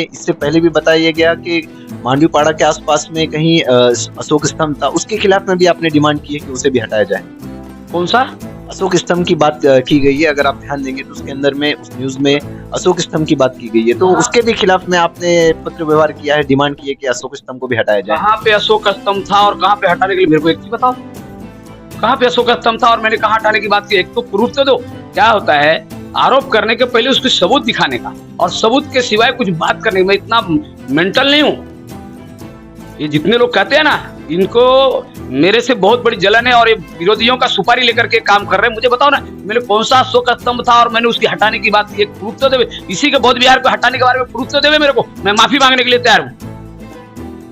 इससे पहले भी बताया गया कि मांडवीपाड़ा के आसपास में कहीं अशोक स्तंभ था, उसके खिलाफ में भी आपने डिमांड की है कि उसे भी हटाया जाए। कौन सा? अशोक स्तंभ की बात की गई है, अगर आप ध्यान देंगे तो उसके अंदर में उस न्यूज में अशोक स्तंभ की बात की गई है, तो उसके भी खिलाफ में आपने पत्र व्यवहार किया है, डिमांड की है कि अशोक स्तंभ को भी हटाया जाए। कहाँ पे अशोक स्तंभ था और कहाँ पे हटाने के लिए मेरे को एक चीज बताओ, कहाँ पे अशोक स्तंभ था और मैंने कहाँ हटाने की बात की? एक तो प्रूफ तो दो। क्या होता है आरोप करने के पहले उसके सबूत दिखाने का, और सबूत के सिवाय कुछ बात करने में इतना मेंटल नहीं हूँ। ये जितने लोग कहते हैं ना, इनको मेरे से बहुत बड़ी जलन है और ये विरोधियों का सुपारी लेकर के काम कर रहे हैं। मुझे बताओ ना, मैंने कौन सा अशोक स्तंभ था और मैंने उसकी हटाने की बात की? एक प्रूफ तो देवे। इसी के बौद्ध विहार को हटाने के बारे में प्रूफ तो देवे मेरे को। मैं माफी मांगने के लिए तैयार हूँ,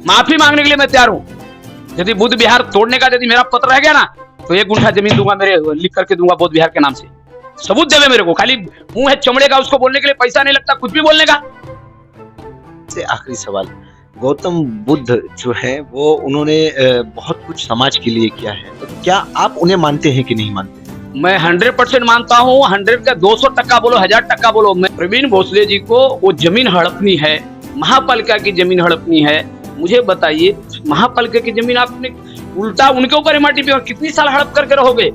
माफी मांगने के लिए मैं तैयार हूँ। यदि बुद्ध विहार तोड़ने का यदि मेरा पत्र रह गया ना, तो 1 गुंठा जमीन दूंगा, मेरे लिख करके दूंगा बौद्ध विहार के नाम से। सबूत देवे मेरे को। खाली मुंह है चमड़े का, उसको बोलने के लिए पैसा नहीं लगता, कुछ भी बोलने का। से आखिरी सवाल, गौतम बुद्ध जो है वो उन्होंने बहुत कुछ समाज के लिए किया है, तो क्या आप उन्हें मानते हैं कि नहीं मानते? मैं 100% मानता हूँ। 100 का 200% बोलो, 1000% बोलो। मैं प्रवीण भोसले जी को वो जमीन हड़पनी है, महापालिका की जमीन हड़पनी है। मुझे बताइए, महापालिका की जमीन आपने उल्टा उनके ऊपर एमआरटी पे कितनी साल हड़प करके रहोगे?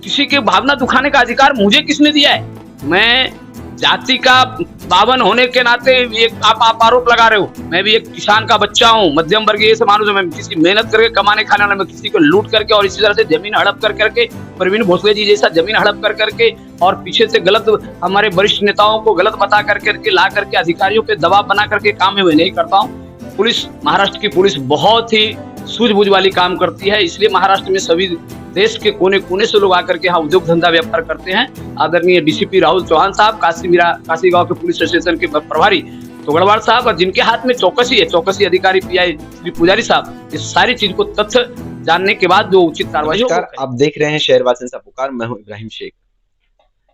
किसी की भावना दुखाने का अधिकार मुझे किसने दिया है? मैं जाति का पावन होने के नाते एक आप आरोप लगा रहे हो। मैं भी एक किसान का बच्चा हूँ, मध्यम वर्गीय से मानुष हूं। मैं किसी मेहनत करके कमाने खाने वाला, मैं किसी को लूट करके और इसी तरह से जमीन हड़प कर करके, प्रवीण भोसले जी जैसा जमीन हड़प कर करके और पीछे से गलत हमारे वरिष्ठ नेताओं को गलत बता करके ला करके अधिकारियों पे दबाव बना करके काम में मैं नहीं करता हूँ। पुलिस, महाराष्ट्र की पुलिस बहुत ही सूझबूझ वाली काम करती है, इसलिए महाराष्ट्र में सभी देश के कोने कोने से लोग आकर के यहाँ उद्योग धंधा व्यापार करते हैं। आदरणीय डीसीपी राहुल चौहान साहब, काशी गांव के पुलिस स्टेशन के प्रभारी तोगड़वाड़ साहब, और जिनके हाथ में चौकसी है, चौकसी अधिकारी पीआई श्री पुजारी साहब, इस सारी चीज को तथ्य जानने के बाद जो उचित कार्रवाई। आप देख रहे हैं शहरवासियों का पुकार, मैं हूं इब्राहिम शेख।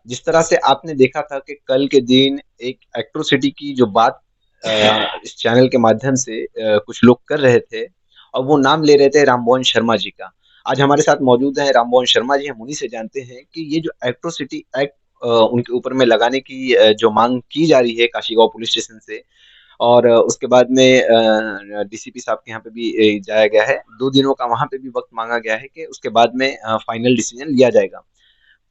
जिस तरह से आपने देखा था कि कल के दिन एक एट्रोसिटी की जो बात इस चैनल के माध्यम से कुछ लोग कर रहे थे, और वो नाम ले रहे थे राममोहन शर्मा जी का। आज हमारे साथ मौजूद है राममोहन शर्मा जी। हम उन्हीं से जानते हैं कि ये जो एट्रोसिटी एक्ट उनके ऊपर में लगाने की जो मांग की जा रही है काशीगांव पुलिस स्टेशन से, और उसके बाद में डीसीपी साहब के यहाँ पे भी जाया गया है। 2 दिनों का वहां पे भी वक्त मांगा गया है कि उसके बाद में फाइनल डिसीजन लिया जाएगा।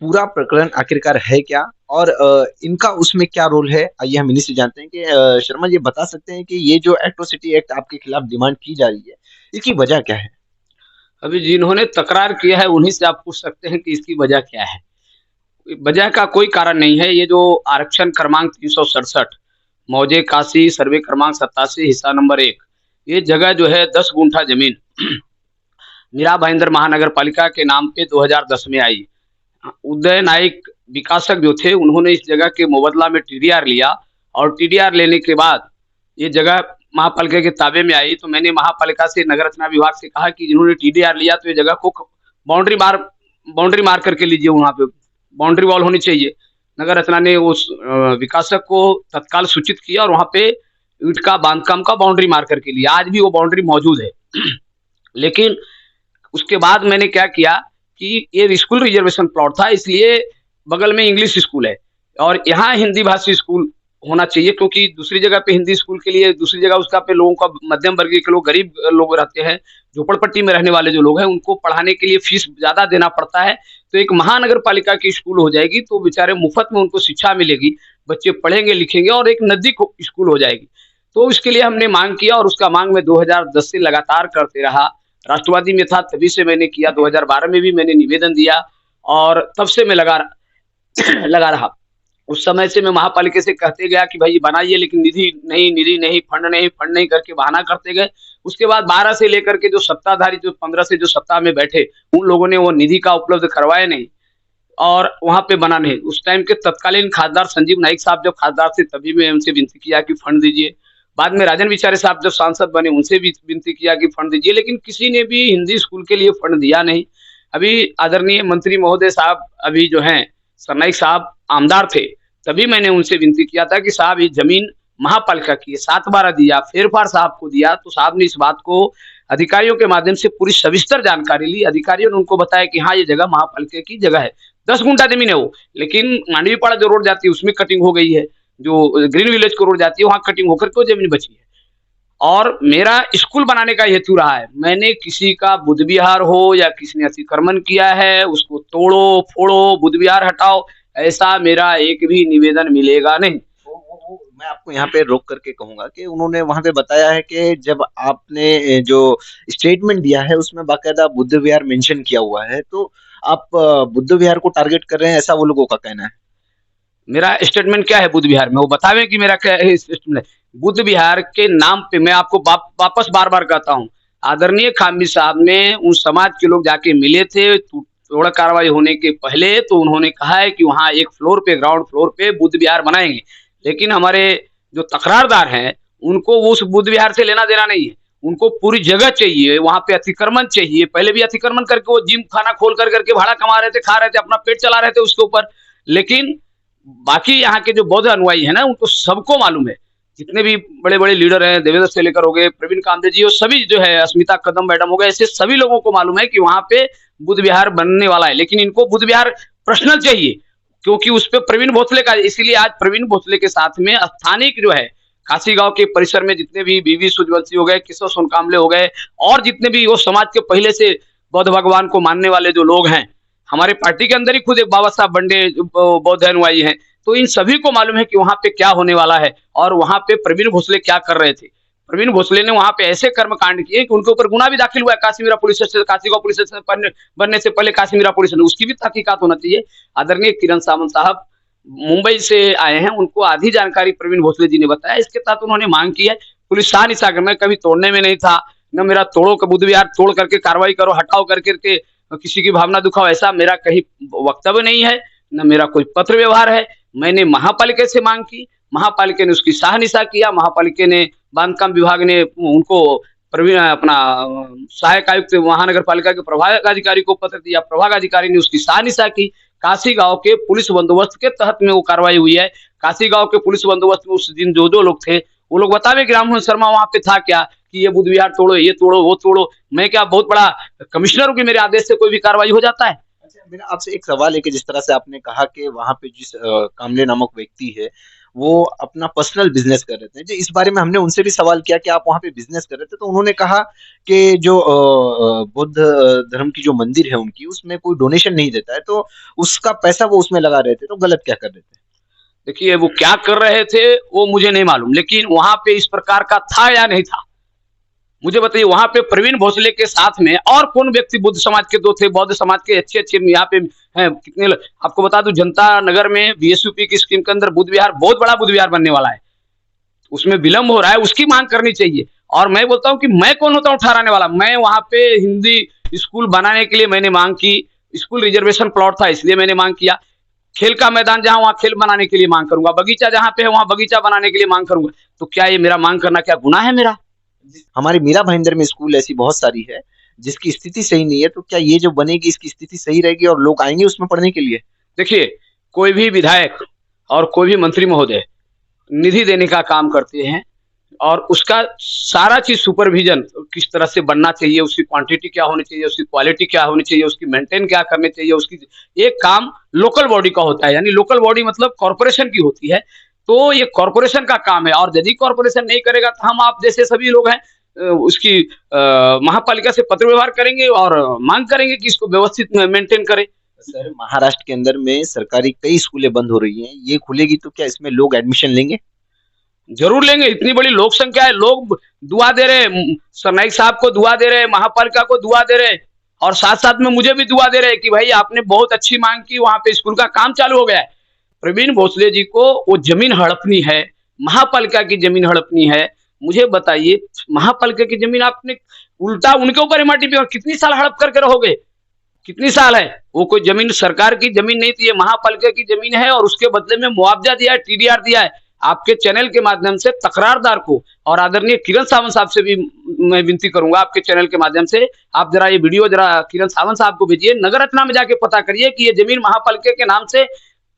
पूरा प्रकरण आखिरकार है क्या, और इनका उसमें क्या रोल है, आइए हम इन्हीं से जानते हैं कि शर्मा जी बता सकते हैं कि ये जो एट्रोसिटी एक्ट आपके खिलाफ डिमांड की जा रही है, इसकी वजह क्या है? अभी जिन्होंने तकरार किया है उन्हीं से आप पूछ सकते हैं कि इसकी वजह क्या है। वजह का कोई कारण नहीं है। ये जो आरक्षण क्रमांक 367, मौजे काशी, सर्वे क्रमांक 87, हिस्सा नंबर 1, ये जगह जो है 10 गुंठा जमीन मीरा भाईंदर महानगर पालिका के नाम पे 2010 में आई। उदय नाइक विकासक जो थे, उन्होंने इस जगह के मुबदला में टीडीआर लिया, और टीडीआर लेने के बाद ये जगह महापालिका के ताबे में आई। तो मैंने महापालिका से, नगर रचना विभाग से कहा कि जिन्होंने टीडीआर लिया तो ये जगह को बाउंड्री मार करके लीजिए, वहां पे बाउंड्री वॉल होनी चाहिए। नगर रचना ने उस विकासक को तत्काल सूचित किया और वहां पे ईंट का बांधकाम का बाउंड्री मार करके लिया। आज भी वो बाउंड्री मौजूद है। लेकिन उसके बाद मैंने क्या किया कि ये स्कूल रिजर्वेशन प्लॉट था, इसलिए बगल में इंग्लिश स्कूल है और यहाँ हिंदी भाषी स्कूल होना चाहिए, क्योंकि दूसरी जगह पे हिंदी स्कूल के लिए, दूसरी जगह उसका पे लोगों का, मध्यम वर्गीय के लोग, गरीब लोग रहते हैं, झोपड़पट्टी में रहने वाले जो लोग हैं, उनको पढ़ाने के लिए फीस ज्यादा देना पड़ता है। तो एक महानगर पालिका की स्कूल हो जाएगी तो बेचारे मुफ्त में उनको शिक्षा मिलेगी, बच्चे पढ़ेंगे लिखेंगे और एक नजदीक स्कूल हो जाएगी। तो इसके लिए हमने मांग किया और उसका मांग मैं 2010 से लगातार करते रहा। राष्ट्रवादी में था तभी से मैंने किया, 2012 में भी मैंने निवेदन दिया और तब से मैं लगा रहा। उस समय से मैं महापालिका से कहते गया कि भाई बनाइए, लेकिन निधि नहीं, फंड नहीं करके बहाना करते गए। उसके बाद 12 से लेकर के जो सत्ताधारी, जो 15 से जो सत्ता में बैठे, उन लोगों ने वो निधि का उपलब्ध करवाया नहीं और वहां पे बना नहीं। उस टाइम के तत्कालीन खासदार संजीव नाइक साहब जब खासदार थे, तभी मैं उनसे विनती किया कि फंड दीजिए। बाद में राजन विचारे साहब जब सांसद बने, उनसे भी विनती किया कि फंड दीजिए, लेकिन किसी ने भी हिंदी स्कूल के लिए फंड दिया नहीं। अभी आदरणीय मंत्री महोदय साहब, अभी जो हैं सरनाइक साहब आमदार थे, तभी मैंने उनसे विनती किया था कि साहब ये जमीन महापालिका की है, 7 बार दिया, फेरफार साहब को दिया। तो साहब ने इस बात को अधिकारियों के माध्यम से पूरी सविस्तर जानकारी ली। अधिकारियों ने उनको बताया कि हाँ ये जगह महापालिका की जगह है, 10 गुंठा जमीन है वो, लेकिन मांडवीपाड़ा जो रोड जाती है उसमें कटिंग हो गई है। जो ग्रीन विलेज को रोड जाती है वहां कटिंग होकर के वो जमीन बची है। और मेरा स्कूल बनाने का हेतु रहा है, मैंने किसी का बुद्ध विहार हो या किसी ने अतिक्रमण किया है उसको तोड़ो फोड़ो बुद्ध विहार हटाओ, ऐसा मेरा एक भी निवेदन मिलेगा नहीं। मैं आपको यहाँ पे रोक करके कहूंगा कि उन्होंने वहां पे बताया है कि जब आपने जो स्टेटमेंट दिया है उसमें बाकायदा बुद्ध विहार मेंशन किया हुआ है, तो आप बुद्ध विहार को टारगेट कर रहे हैं, ऐसा वो लोगों का कहना है। मेरा स्टेटमेंट क्या है बुद्ध विहार में, वो बतावे कि मेरा क्या है स्टेटमेंट। बुद्ध विहार के नाम पे मैं आपको वापस बार बार कहता हूँ, आदरणीय खानवी साहब ने उन समाज के लोग जाके मिले थे तोड़ कार्रवाई होने के पहले, तो उन्होंने कहा है कि वहां एक फ्लोर पे ग्राउंड फ्लोर पे बुद्ध विहार बनाएंगे। लेकिन हमारे जो तकरारदार हैं उनको वो उस बुद्ध विहार से लेना देना नहीं है, उनको पूरी जगह चाहिए, वहां पे अतिक्रमण चाहिए। पहले भी अतिक्रमण करके वो जिम खाना खोल कर करके भाड़ा कमा रहे थे, खा रहे थे, अपना पेट चला रहे थे उसके ऊपर। लेकिन बाकी यहाँ के जो बौद्ध अनुयायी है ना उनको सबको मालूम है, जितने भी बड़े बड़े लीडर हैं, देवेंद्र से लेकर हो गए प्रवीण कामदेव जी, वो सभी जो है अस्मिता कदम मैडम हो गए, ऐसे सभी लोगों को मालूम है कि वहां पे बुद्ध विहार बनने वाला है। लेकिन इनको बुद्ध विहार पर्सनल चाहिए क्योंकि उस पर प्रवीण भोसले का, इसीलिए आज प्रवीण भोसले के साथ में स्थानीय जो है काशी गांव के परिसर में जितने भी बीवी सूर्यवंशी हो गए, किशोर सोनकामले हो गए, और जितने भी वो समाज के पहले से बौद्ध भगवान को मानने वाले जो लोग हैं, हमारे पार्टी के अंदर ही खुद एक बाबा साहब बंडे बौद्ध अनुयायी हैं, तो इन सभी को मालूम है कि वहां पे क्या होने वाला है और वहां पे प्रवीण भोसले क्या कर रहे थे। प्रवीण भोसले ने वहां पे ऐसे कर्मकांड किए कि उनके ऊपर गुना भी दाखिल हुआ है Kashimira police station, Kashigaon police station बनने से पहले काशीमीरा पुलिस स्टेशन, उसकी भी तहकीकात होना चाहिए। आदरणीय किरण सावंत साहब मुंबई से आए हैं, उनको आधी जानकारी प्रवीण भोसले जी ने बताया, इसके तहत उन्होंने मांग की है। पुलिस शाह निशा मैं कभी तोड़ने में नहीं था, न मेरा तोड़ो का बुद्ध विहार तोड़ करके कार्रवाई करो हटाओ करके किसी की भावना दुखाओ, ऐसा मेरा कहीं वक्तव्य नहीं है, न मेरा कोई पत्र व्यवहार है। मैंने महापालिका से मांग की, महापालिका ने उसकी शाहनिशा किया, महापालिका ने बांधकाम विभाग ने उनको प्रवीण अपना सहायक आयुक्त महानगर पालिका के प्रभाग अधिकारी को पत्र दिया, प्रभाग अधिकारी ने उसकी शाहनिशा की। काशी गांव के पुलिस बंदोबस्त के तहत में वो कार्रवाई हुई है। काशी गांव के पुलिस बंदोबस्त में उस दिन जो लोग थे वो लोग बतावे कि राममोहन शर्मा वहां पे था क्या, कि ये बुद्ध विहार तोड़ो, ये तोड़ो, वो तोड़ो। मैं क्या बहुत बड़ा कमिश्नर हूं कि मेरे आदेश से कोई भी कार्रवाई हो जाता है? अच्छा, मेरा आपसे एक सवाल है कि जिस तरह से आपने कहा कि वहां पे जिस कामले नामक व्यक्ति है वो अपना पर्सनल बिजनेस कर रहे थे, जो इस बारे में हमने उनसे भी सवाल किया कि आप वहां पे बिजनेस कर रहे थे, तो उन्होंने कहा कि जो बुद्ध धर्म की जो मंदिर है उनकी उसमें कोई डोनेशन नहीं देता है, तो उसका पैसा वो उसमें लगा रहे थे, तो गलत क्या कर रहे थे? देखिए वो क्या कर रहे थे वो मुझे नहीं मालूम, लेकिन वहां पे इस प्रकार का था या नहीं था मुझे बताइए। वहां पे प्रवीण भोसले के साथ में और कौन व्यक्ति बुद्ध समाज के दो थे, बौद्ध समाज के अच्छे अच्छे यहाँ पे हैं कितने। आपको बता दूं जनता नगर में बीएसयूपी की स्कीम के अंदर बुद्ध विहार, बहुत बड़ा बुद्ध विहार बनने वाला है, उसमें विलंब हो रहा है, उसकी मांग करनी चाहिए। और मैं बोलता हूं कि मैं कौन होता हूं ठहराने वाला, मैं वहां पे हिंदी स्कूल बनाने के लिए मैंने मांग की, स्कूल रिजर्वेशन प्लॉट था इसलिए मैंने मांग किया। खेल का मैदान जहां वहां खेल बनाने के लिए मांग करूंगा, बगीचा जहां पे है वहां बगीचा बनाने के लिए मांग करूंगा। तो क्या ये मेरा मांग करना क्या गुनाह है मेरा? हमारे मीरा भाईंदर में स्कूल ऐसी बहुत सारी है जिसकी स्थिति सही नहीं है, तो क्या ये जो बनेगी इसकी स्थिति सही रहेगी और लोग आएंगे उसमें पढ़ने के लिए? देखिए कोई भी विधायक और कोई भी मंत्री महोदय निधि देने का काम करते हैं और उसका सारा चीज सुपरविजन किस तरह से बनना चाहिए, उसकी क्वांटिटी क्या होनी चाहिए, उसकी क्वालिटी क्या होनी चाहिए, उसकी मेंटेन क्या करनी चाहिए, उसकी एक काम लोकल बॉडी का होता है, यानी लोकल बॉडी मतलब कॉर्पोरेशन की होती है। तो ये कॉर्पोरेशन का काम है और यदि कॉर्पोरेशन नहीं करेगा तो हम आप जैसे सभी लोग हैं उसकी महापालिका से पत्र व्यवहार करेंगे और मांग करेंगे कि इसको व्यवस्थित मेंटेन करे। सर, महाराष्ट्र के अंदर में सरकारी कई स्कूलें बंद हो रही हैं, ये खुलेगी तो क्या इसमें लोग एडमिशन लेंगे? जरूर लेंगे, इतनी बड़ी लोक संख्या है, लोग दुआ दे रहे, सरनाईक साहब को दुआ दे रहे, महापालिका को दुआ दे रहे और साथ साथ में मुझे भी दुआ दे रहे कि भाई आपने बहुत अच्छी मांग की, वहां पे स्कूल का काम चालू हो गया है। प्रवीण भोसले जी को वो जमीन हड़पनी है, महापालिका की जमीन हड़पनी है। मुझे बताइए महापालिका की जमीन आपने उल्टा उनके ऊपर एमआरटी पे कितनी साल हड़प करके रहोगे, कितनी साल है? वो कोई जमीन सरकार की जमीन नहीं थी, महापालिका की जमीन है और उसके बदले में मुआवजा दिया है, टीडीआर दिया है। आपके चैनल के माध्यम से तकरारदार को और आदरणीय किरण सावंत साहब से भी मैं विनती करूंगा आपके चैनल के माध्यम से, आप जरा ये वीडियो जरा किरण सावंत साहब को भेजिए, नगर रत्ना में जाके पता करिए कि ये जमीन महापालिका के नाम से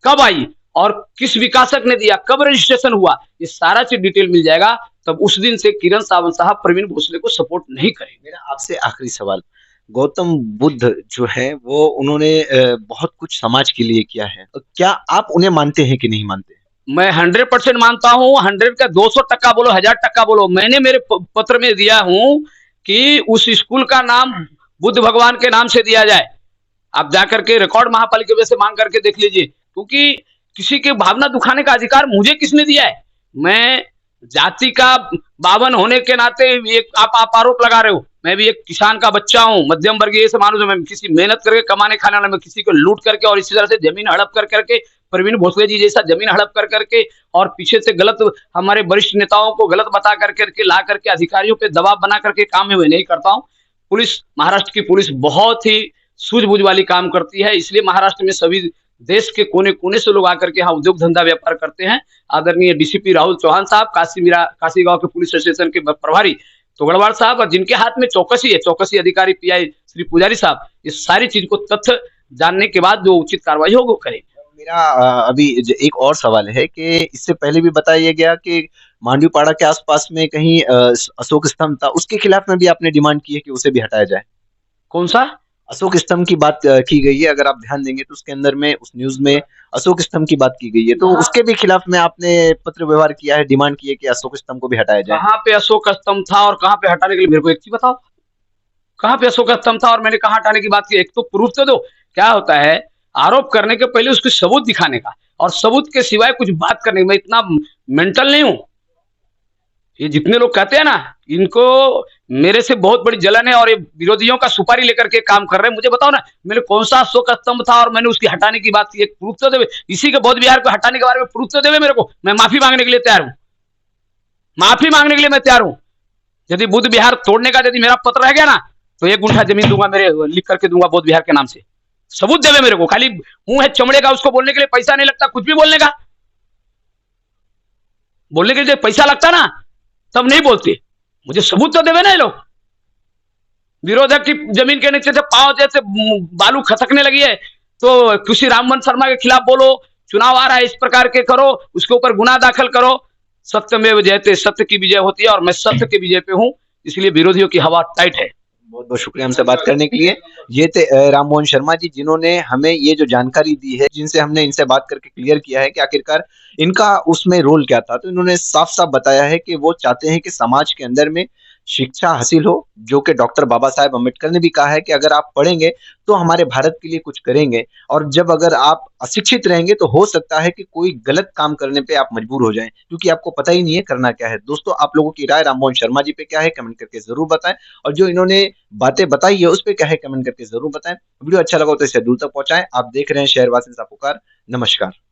कब आई और किस विकासक ने दिया, कब रजिस्ट्रेशन हुआ, ये सारा चीज डिटेल मिल जाएगा। तब उस दिन से किरण सावंत साहब प्रवीण भोसले को सपोर्ट नहीं करेंगे। मेरा आपसे आखिरी सवाल, गौतम बुद्ध जो है वो उन्होंने बहुत कुछ समाज के लिए किया है, तो क्या आप उन्हें मानते हैं कि नहीं मानते? मैं 100% मानता हूँ, 100 का 200% बोलो, 1000% बोलो, मैंने मेरे पत्र में दिया हूँ कि उस स्कूल का नाम बुद्ध भगवान के नाम से दिया जाए। आप जाकर के रिकॉर्ड महापालिका से मांग करके देख लीजिए, क्योंकि किसी के भावना दुखाने का अधिकार मुझे किसने दिया है? मैं जाति का बावन होने के नाते एक आप आरोप लगा रहे हो। मैं भी एक किसान का बच्चा हूँ, मध्यम वर्गीय से मानुष हूं। मैं किसी मेहनत करके कमाने खाने वाला, मैं किसी को लूट करके और इसी तरह से जमीन हड़प कर करके, प्रवीण भोसले जी जैसा जमीन हड़प कर करके और पीछे से गलत हमारे वरिष्ठ नेताओं को गलत बता कर करके ला करके अधिकारियों पे दबाव बना करके काम में मैं नहीं करता हूँ। पुलिस, महाराष्ट्र की पुलिस बहुत ही सूझबूझ वाली काम करती है, इसलिए महाराष्ट्र में सभी देश के कोने कोने से लोग आकर के यहाँ उद्योग धंधा व्यापार करते हैं। आदरणीय डीसीपी राहुल चौहान साहब, काशी गांव के पुलिस स्टेशन के प्रभारी तोगड़वाल साहब, और जिनके हाथ में चौकसी है, चौकसी अधिकारी पीआई श्री पुजारी साहब, इस सारी चीज को तथ्य जानने के बाद जो उचित कार्रवाई हो वो करेंगे। मेरा अभी एक और सवाल है कि इससे पहले भी बताया गया कि मांडवीपाड़ा के आसपास में कहीं अशोक स्तंभ था, उसके खिलाफ में भी आपने डिमांड की है कि उसे भी हटाया जाए। कौन सा? अशोक स्तंभ की बात की गई है, अगर आप ध्यान देंगे तो उसके अंदर में उस न्यूज में अशोक स्तंभ की बात की गई है, तो उसके भी खिलाफ में आपने पत्र व्यवहार किया है, डिमांड की है कि अशोक स्तंभ को भी हटाया जाए। कहाँ पे अशोक स्तंभ था और कहाँ पे हटाने के लिए मेरे को एक चीज बताओ। कहाँ पे अशोक स्तंभ था और मैंने कहाँ हटाने की बात की? एक तो प्रूफ तो दो। क्या होता है आरोप करने के पहले उसके सबूत दिखाने का, और सबूत के सिवाय कुछ बात करने का। मैं इतना मेंटल नहीं हूं। ये जितने लोग कहते हैं ना, इनको मेरे से बहुत बड़ी जलन है और ये विरोधियों का सुपारी लेकर के काम कर रहे हैं। मुझे बताओ ना, मैंने कौन सा अशोक स्तंभ था और मैंने उसकी हटाने की बात की? एक प्रूफ तो देवे। इसी के बौद्ध विहार को हटाने के बारे में प्रूफ तो देवे मेरे को। मैं माफी मांगने के लिए तैयार हूं। माफी मांगने के लिए मैं तैयार हूं। यदि बुद्ध विहार तोड़ने का यदि मेरा पत्र रह गया ना, तो 1 गुंठा जमीन दूंगा, मेरे लिख करके दूंगा बौद्ध विहार के नाम से। सबूत देवे मेरे को। खाली मुंह है चमड़े का, उसको बोलने के लिए पैसा नहीं लगता, कुछ भी बोलने का। बोलने के लिए पैसा लगता ना, तब नहीं बोलते। मुझे सबूत तो देवे ना ये लोग। विरोधक की जमीन के नीचे से पांव जैसे बालू खसकने लगी है, तो किसी रामवन शर्मा के खिलाफ बोलो, चुनाव आ रहा है, इस प्रकार के करो, उसके ऊपर गुना दाखिल करो। सत्यमेव जयते, सत्य की विजय होती है और मैं सत्य की विजय पे हूं, इसलिए विरोधियों की हवा टाइट है। बहुत बहुत शुक्रिया हमसे बात करने के लिए। ये थे राममोहन शर्मा जी, जिन्होंने हमें ये जो जानकारी दी है, जिनसे हमने इनसे बात करके क्लियर किया है कि आखिरकार इनका उसमें रोल क्या था। तो इन्होंने साफ साफ बताया है कि वो चाहते हैं कि समाज के अंदर में शिक्षा हासिल हो, जो कि डॉक्टर बाबा साहेब अम्बेडकर ने भी कहा है कि अगर आप पढ़ेंगे तो हमारे भारत के लिए कुछ करेंगे, और जब अगर आप अशिक्षित रहेंगे तो हो सकता है कि कोई गलत काम करने पे आप मजबूर हो जाएं, क्योंकि आपको पता ही नहीं है करना क्या है। दोस्तों, आप लोगों की राय राममोहन शर्मा जी पे क्या है, कमेंट करके जरूर बताएं, और जो इन्होंने बातें बताई है उस पे क्या है, कमेंट करके जरूर बताएं। वीडियो अच्छा लगा तो इसे दूर तक पहुंचाएं। आप देख रहे हैं शहरवासी का पुकार। नमस्कार।